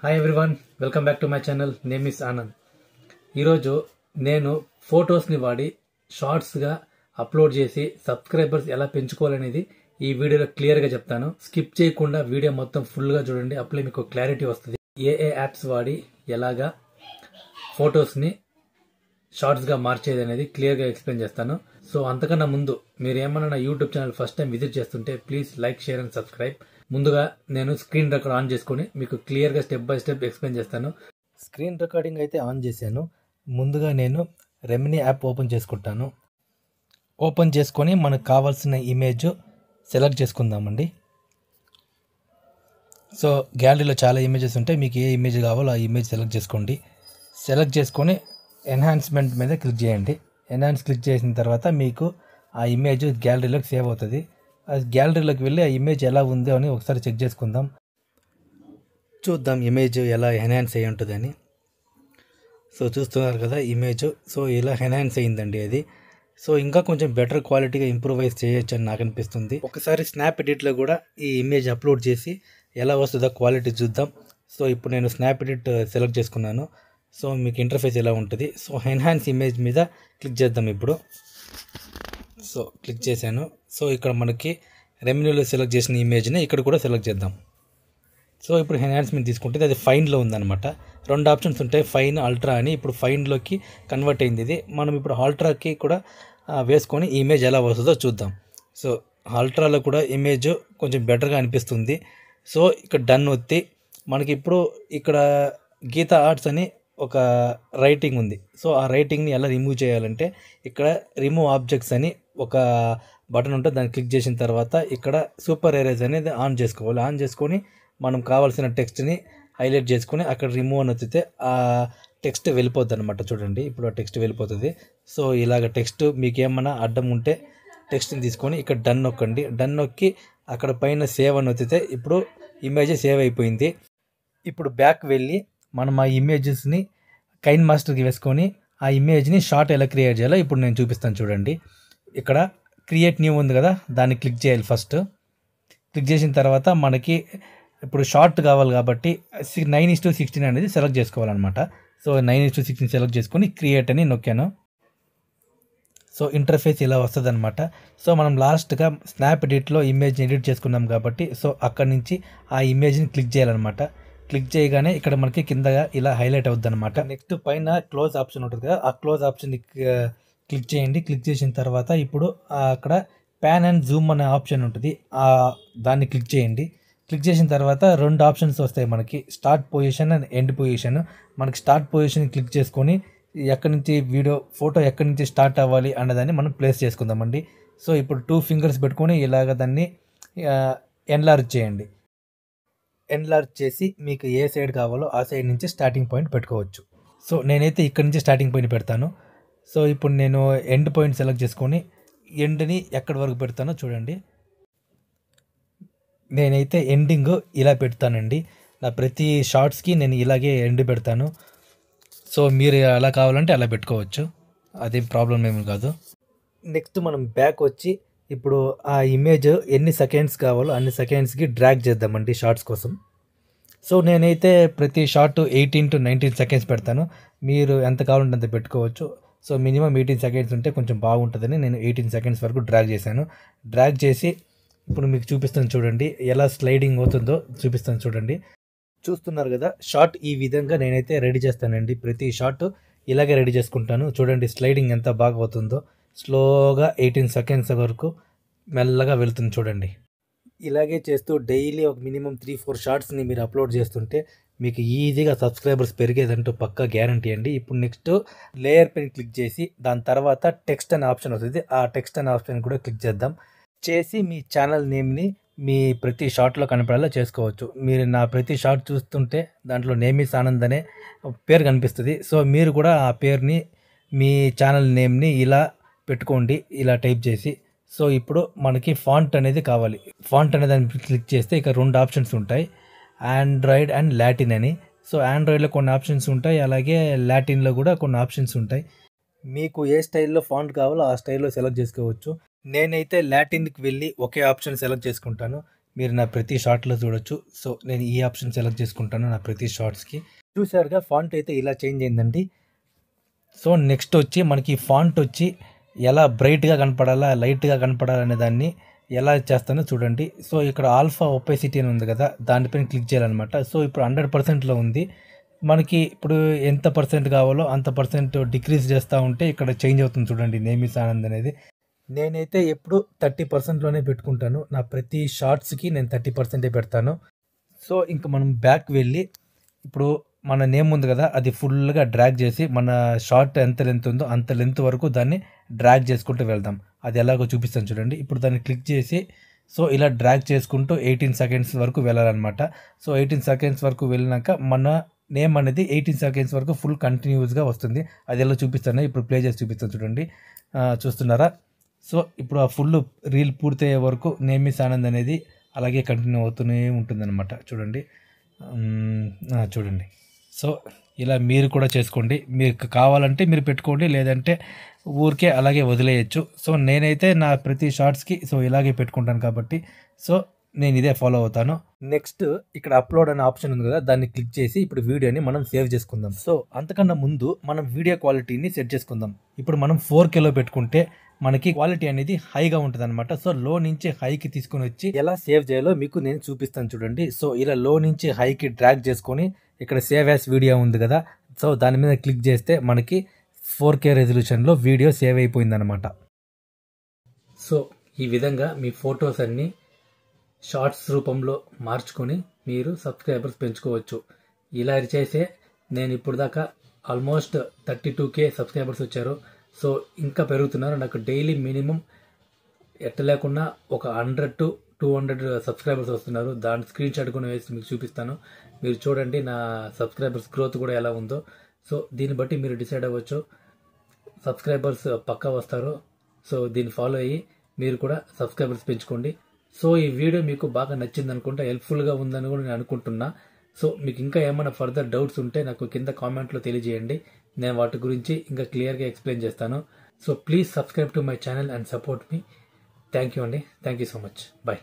Hi everyone, welcome back to my channel. Name is Anand. ఈరోజు నేను ఫొటోస్ని వాడి షార్ట్స్గా అప్లోడ్ చేసి సబ్స్క్రైబర్స్ ఎలా పెంచుకోవాలనేది ఈ వీడియోలో క్లియర్గా చెప్తాను. స్కిప్ చేయకుండా వీడియో మొత్తం ఫుల్గా చూడండి, అప్పుడే మీకు క్లారిటీ వస్తుంది. ఏ యాప్స్ వాడి ఎలాగా ఫొటోస్ని షార్ట్స్గా మార్చేది అనేది క్లియర్గా ఎక్స్ప్లెయిన్ చేస్తాను. సో అంతకన్నా ముందు మీరు ఏమన్నా నా YouTube channel first time visit చేస్తుంటే please like, share and subscribe. ముందుగా నేను స్క్రీన్ రికార్డ్ ఆన్ చేసుకుని మీకు క్లియర్గా స్టెప్ బై స్టెప్ ఎక్స్ప్లెయిన్ చేస్తాను. స్క్రీన్ రికార్డింగ్ అయితే ఆన్ చేశాను. ముందుగా నేను రెమినీ యాప్ ఓపెన్ చేసుకుంటాను. ఓపెన్ చేసుకొని మనకు కావాల్సిన ఇమేజ్ సెలెక్ట్ చేసుకుందామండి. సో గ్యాలరీలో చాలా ఇమేజెస్ ఉంటాయి, మీకు ఏ ఇమేజ్ కావాలో ఆ ఇమేజ్ సెలెక్ట్ చేసుకోండి. సెలెక్ట్ చేసుకొని ఎన్హాన్స్మెంట్ మీద క్లిక్ చేయండి. ఎన్హాన్స్ క్లిక్ చేసిన తర్వాత మీకు ఆ ఇమేజ్ గ్యాలరీలోకి సేవ్ అవుతుంది. ఆ గ్యాలరీలోకి వెళ్ళి ఆ ఇమేజ్ ఎలా ఉందో అని ఒకసారి చెక్ చేసుకుందాం. చూద్దాం ఇమేజ్ ఎలా ఎన్హాన్స్ అయ్యి ఉంటుందని. సో చూస్తున్నారు కదా ఇమేజ్. సో ఇలా ఎన్హాన్స్ అయ్యిందండి అది. సో ఇంకా కొంచెం బెటర్ క్వాలిటీగా ఇంప్రూవైజ్ చేయొచ్చు అని నాకు అనిపిస్తుంది. ఒకసారి స్నాప్ ఎడిట్లో కూడా ఈ ఇమేజ్ అప్లోడ్ చేసి ఎలా వస్తుందో క్వాలిటీ చూద్దాం. సో ఇప్పుడు నేను స్నాప్ ఎడిట్ సెలెక్ట్ చేసుకున్నాను. సో మీకు ఇంటర్ఫేస్ ఎలా ఉంటుంది. సో ఎన్హాన్స్ ఇమేజ్ మీద క్లిక్ చేద్దాం ఇప్పుడు. సో క్లిక్ చేశాను. సో ఇక్కడ మనకి రెమినీలో సెలెక్ట్ చేసిన ఇమేజ్ని ఇక్కడ కూడా సెలెక్ట్ చేద్దాం. సో ఇప్పుడు ఎన్హాన్స్మెంట్ తీసుకుంటే అది ఫైన్లో ఉందన్నమాట. రెండు ఆప్షన్స్ ఉంటాయి, ఫైన్, అల్ట్రా అని. ఇప్పుడు ఫైన్లోకి కన్వర్ట్ అయింది ఇది. మనం ఇప్పుడు అల్ట్రాకి కూడా వేసుకొని ఇమేజ్ ఎలా వస్తుందో చూద్దాం. సో అల్ట్రాలో కూడా ఇమేజ్ కొంచెం బెటర్గా అనిపిస్తుంది. సో ఇక్కడ డన్ ఒత్తి మనకి ఇప్పుడు ఇక్కడ గీతా ఆర్ట్స్ అని ఒక రైటింగ్ ఉంది. సో ఆ రైటింగ్ని ఎలా రిమూవ్ చేయాలంటే ఇక్కడ రిమూవ్ ఆబ్జెక్ట్స్ అని ఒక బటన్ ఉంటుంది, దాన్ని క్లిక్ చేసిన తర్వాత ఇక్కడ సూపర్ ఎరేజ్ అనేది ఆన్ చేసుకోవాలి. ఆన్ చేసుకొని మనం కావాల్సిన టెక్స్ట్ని హైలైట్ చేసుకొని అక్కడ రిమూవ్ అని వచ్చితే ఆ టెక్స్ట్ వెళ్ళిపోద్ది అనమాట. చూడండి ఇప్పుడు ఆ టెక్స్ట్ వెళ్ళిపోతుంది. సో ఇలాగ టెక్స్ట్ మీకు ఏమన్నా అడ్డం ఉంటే టెక్స్ట్ని తీసుకొని ఇక్కడ డన్ నొక్కండి. డన్ నొక్కి అక్కడ పైన సేవ్ అని వచ్చితే ఇప్పుడు ఇమేజ్ సేవ్ అయిపోయింది. ఇప్పుడు బ్యాక్ వెళ్ళి మనం ఆ ఇమేజెస్ని కైన్ మాస్టర్కి వేసుకొని ఆ ఇమేజ్ని షార్ట్ ఎలా క్రియేట్ చేయాలో ఇప్పుడు నేను చూపిస్తాను. చూడండి ఇక్కడ క్రియేట్ న్యూ ఉంది కదా, దాన్ని క్లిక్ చేయాలి. ఫస్ట్ క్లిక్ చేసిన తర్వాత మనకి ఇప్పుడు షార్ట్ కావాలి కాబట్టి 9:16 అనేది సెలెక్ట్ చేసుకోవాలన్నమాట. సో 9:16 సెలెక్ట్ చేసుకొని క్రియేట్ అని నొక్కాను. సో ఇంటర్ఫేస్ ఇలా వస్తుంది అనమాట. సో మనం లాస్ట్గా స్నాప్ ఎడిట్లో ఇమేజ్ని ఎడిట్ చేసుకున్నాం కాబట్టి సో అక్కడి నుంచి ఆ ఇమేజ్ని క్లిక్ చేయాలన్నమాట. క్లిక్ చేయగానే ఇక్కడ మనకి కిందగా ఇలా హైలైట్ అవుద్ది అనమాట. నెక్స్ట్ పైన క్లోజ్ ఆప్షన్ ఉంటుంది కదా, ఆ క్లోజ్ ఆప్షన్ క్లిక్ చేయండి. క్లిక్ చేసిన తర్వాత ఇప్పుడు అక్కడ ప్యాన్ అండ్ జూమ్ అనే ఆప్షన్ ఉంటుంది, దాన్ని క్లిక్ చేయండి. క్లిక్ చేసిన తర్వాత రెండు ఆప్షన్స్ వస్తాయి మనకి, start position and end position. మనకి స్టార్ట్ పొజిషన్ క్లిక్ చేసుకొని ఎక్కడి నుంచి ఫోటో ఎక్కడి నుంచి స్టార్ట్ అవ్వాలి అన్నదాన్ని మనం ప్లేస్ చేసుకుందామండి. సో ఇప్పుడు 2 ఫింగర్స్ పెట్టుకొని ఇలాగ దాన్ని ఎన్లార్జ్ చేయండి. ఎన్లార్జ్ చేసి మీకు ఏ సైడ్ కావాలో ఆ సైడ్ నుంచి స్టార్టింగ్ పాయింట్ పెట్టుకోవచ్చు. సో నేనైతే ఇక్కడ నుంచి స్టార్టింగ్ పాయింట్ పెడతాను. సో ఇప్పుడు నేను ఎండ్ పాయింట్ సెలెక్ట్ చేసుకొని ఎండ్ని ఎక్కడి వరకు పెడతానో చూడండి. నేనైతే ఎండింగ్ ఇలా పెడతానండి. నా ప్రతి షార్ట్స్కి నేను ఇలాగే ఎండ్ పెడతాను. సో మీరు ఎలా కావాలంటే అలా పెట్టుకోవచ్చు, అదేం ప్రాబ్లం ఏమి కాదు. నెక్స్ట్ మనం బ్యాక్ వచ్చి ఇప్పుడు ఆ ఇమేజ్ ఎన్ని సెకండ్స్ కావాలో అన్ని సెకండ్స్కి డ్రాగ్ చేద్దామండి షార్ట్స్ కోసం. సో నేనైతే ప్రతి షార్ట్ 18 to 19 సెకండ్స్ పెడతాను. మీరు ఎంత కావాలంటే అంత పెట్టుకోవచ్చు. సో మినిమం 18 సెకండ్స్ ఉంటే కొంచెం బాగుంటుందని నేను 18 సెకండ్స్ వరకు డ్రాగ్ చేశాను. డ్రాగ్ చేసి ఇప్పుడు మీకు చూపిస్తాను చూడండి, ఎలా స్లైడింగ్ అవుతుందో చూపిస్తాను చూడండి. చూస్తున్నారు కదా, షార్ట్ ఈ విధంగా నేనైతే రెడీ చేస్తానండి. ప్రతి షార్ట్ ఇలాగే రెడీ చేసుకుంటాను. చూడండి స్లైడింగ్ ఎంత బాగా అవుతుందో. స్లోగా 18 సెకండ్స్ వరకు మెల్లగా వెళ్తుంది చూడండి. ఇలాగే చేస్తూ డైలీ ఒక మినిమం 3-4 షార్ట్స్ని మీరు అప్లోడ్ చేస్తుంటే మీకు ఈజీగా సబ్స్క్రైబర్స్ పెరిగేదంటూ పక్కా గ్యారంటీ అండి. ఇప్పుడు నెక్స్ట్ లేయర్ పెన్ క్లిక్ చేసి దాని తర్వాత టెక్స్ట్ అనే ఆప్షన్ వస్తుంది, ఆ టెక్స్ట్ అనే ఆప్షన్ కూడా క్లిక్ చేద్దాం. చేసి మీ ఛానల్ నేమ్ని మీ ప్రతి షార్ట్లో కనపడేలా చేసుకోవచ్చు. మీరు నా ప్రతి షార్ట్ చూస్తుంటే దాంట్లో నేమ్ ఇస్ ఆనంద్ అనే పేరు కనిపిస్తుంది. సో మీరు కూడా ఆ పేరుని మీ ఛానల్ నేమ్ని ఇలా పెట్టుకోండి, ఇలా టైప్ చేసి. సో ఇప్పుడు మనకి ఫాంట్ అనేది కావాలి. ఫాంట్ అనే దాన్ని క్లిక్ చేస్తే ఇక 2 ఆప్షన్స్ ఉంటాయి, ఆండ్రాయిడ్ అండ్ లాటిన్ అని. సో ఆండ్రాయిడ్లో కొన్ని ఆప్షన్స్ ఉంటాయి, అలాగే లాటిన్లో కూడా కొన్ని ఆప్షన్స్ ఉంటాయి. మీకు ఏ స్టైల్లో ఫాంట్ కావాలో ఆ స్టైల్లో సెలెక్ట్ చేసుకోవచ్చు. నేనైతే లాటిన్కి వెళ్ళి ఒకే ఆప్షన్ సెలెక్ట్ చేసుకుంటాను. మీరు నా ప్రతి షార్ట్లో చూడొచ్చు. సో నేను ఈ ఆప్షన్ సెలెక్ట్ చేసుకుంటాను నా ప్రతి షార్ట్స్కి. చూసారుగా ఫాంట్ అయితే ఇలా చేంజ్ అయిందండి. సో నెక్స్ట్ వచ్చి మనకి ఫాంట్ వచ్చి ఎలా బ్రైట్గా కనపడాలా లైట్గా కనపడాలనే దాన్ని ఎలా చేస్తానో చూడండి. సో ఇక్కడ ఆల్ఫా ఒపేసిటీ అని ఉంది కదా, దానిపైన క్లిక్ చేయాలన్నమాట. సో ఇప్పుడు 100%లో ఉంది. మనకి ఇప్పుడు ఎంత పర్సెంట్ కావాలో అంత పర్సెంట్ డిక్రీజ్ చేస్తూ ఉంటే ఇక్కడ చేంజ్ అవుతుంది చూడండి నేమ్ ఈస్ ఆనంద్ అనేది. నేనైతే ఎప్పుడు 30%లోనే పెట్టుకుంటాను. నా ప్రతి షార్ట్స్కి నేను 30% పెడతాను. సో ఇంకా మనం బ్యాక్ వెళ్ళి ఇప్పుడు మన నేమ్ ఉంది కదా, అది ఫుల్గా డ్రాగ్ చేసి మన షార్ట్ ఎంత లెంత్ ఉందో అంత లెంత్ వరకు దాన్ని డ్రాగ్ చేసుకుంటూ వెళ్దాం. అది ఎలాగో చూపిస్తాను చూడండి. ఇప్పుడు దాన్ని క్లిక్ చేసి సో ఇలా డ్రాగ్ చేసుకుంటూ 18 సెకండ్స్ వరకు వెళ్ళాలన్నమాట. సో 18 సెకండ్స్ వరకు వెళ్ళినాక మన నేమ్ అనేది 18 సెకండ్స్ వరకు ఫుల్ కంటిన్యూస్గా వస్తుంది. అది ఎలా చూపిస్తాను ఇప్పుడు ప్లే చేసి చూపిస్తాను చూడండి. చూస్తున్నారా? సో ఇప్పుడు ఆ ఫుల్ రీల్ పూర్తయ్యే వరకు నేమ్ ఈస్ ఆనంద్ అనేది అలాగే కంటిన్యూ అవుతూనే ఉంటుందన్నమాట. చూడండి. చూడండి. సో ఇలా మీరు కూడా చేసుకోండి. మీకు కావాలంటే మీరు పెట్టుకోండి, లేదంటే ఊరికే అలాగే వదిలేయచ్చు. సో నేనైతే నా ప్రతి షార్ట్స్కి సో ఇలాగే పెట్టుకుంటాను కాబట్టి సో నేను ఇదే ఫాలో అవుతాను. నెక్స్ట్ ఇక్కడ అప్లోడ్ అనే ఆప్షన్ ఉంది కదా, దాన్ని క్లిక్ చేసి ఇప్పుడు వీడియోని మనం సేవ్ చేసుకుందాం. సో అంతకన్నా ముందు మనం వీడియో క్వాలిటీని సెట్ చేసుకుందాం. ఇప్పుడు మనం 4Kలో పెట్టుకుంటే మనకి క్వాలిటీ అనేది హైగా ఉంటుంది అనమాట. సో లో నుంచి హైకి తీసుకొని వచ్చి ఎలా సేవ్ చేయాలో మీకు నేను చూపిస్తాను చూడండి. సో ఇలా లో నుంచి హైకి డ్రాగ్ చేసుకొని ఇక్కడ సేవ్ యాస్ వీడియో ఉంది కదా, సో దాని మీద క్లిక్ చేస్తే మనకి 4K రెజల్యూషన్లో వీడియో సేవ్ అయిపోయిందనమాట. సో ఈ విధంగా మీ ఫొటోస్ అన్నీ షార్ట్స్ రూపంలో మార్చుకొని మీరు సబ్స్క్రైబర్స్ పెంచుకోవచ్చు. ఇలా చేసే నేను ఇప్పుడు దాకా ఆల్మోస్ట్ 32K సబ్స్క్రైబర్స్ వచ్చారు. సో ఇంకా పెరుగుతున్నారు. నాకు డైలీ మినిమం ఎట్ట లేకుండా ఒక 100 to 200 సబ్స్క్రైబర్స్ వస్తున్నారు. దాని స్క్రీన్ షాట్ కూడా వేసి మీకు చూపిస్తాను. మీరు చూడండి నా సబ్స్క్రైబర్స్ గ్రోత్ కూడా ఎలా ఉందో. సో దీన్ని బట్టి మీరు డిసైడ్ అవ్వచ్చు సబ్స్క్రైబర్స్ పక్కా వస్తారు. సో దీన్ని ఫాలో అయ్యి మీరు కూడా సబ్స్క్రైబర్స్ పెంచుకోండి. సో ఈ వీడియో మీకు బాగా నచ్చింది అనుకుంటా, హెల్ప్ఫుల్గా ఉందని కూడా నేను అనుకుంటున్నా. సో మీకు ఇంకా ఏమైనా ఫర్దర్ డౌట్స్ ఉంటే నాకు కింద కామెంట్లో తెలియజేయండి. నేను వాటి గురించి ఇంకా క్లియర్గా ఎక్స్ప్లెయిన్ చేస్తాను. So please subscribe to my channel and support me. Thank you అండి. Thank you so much. Bye.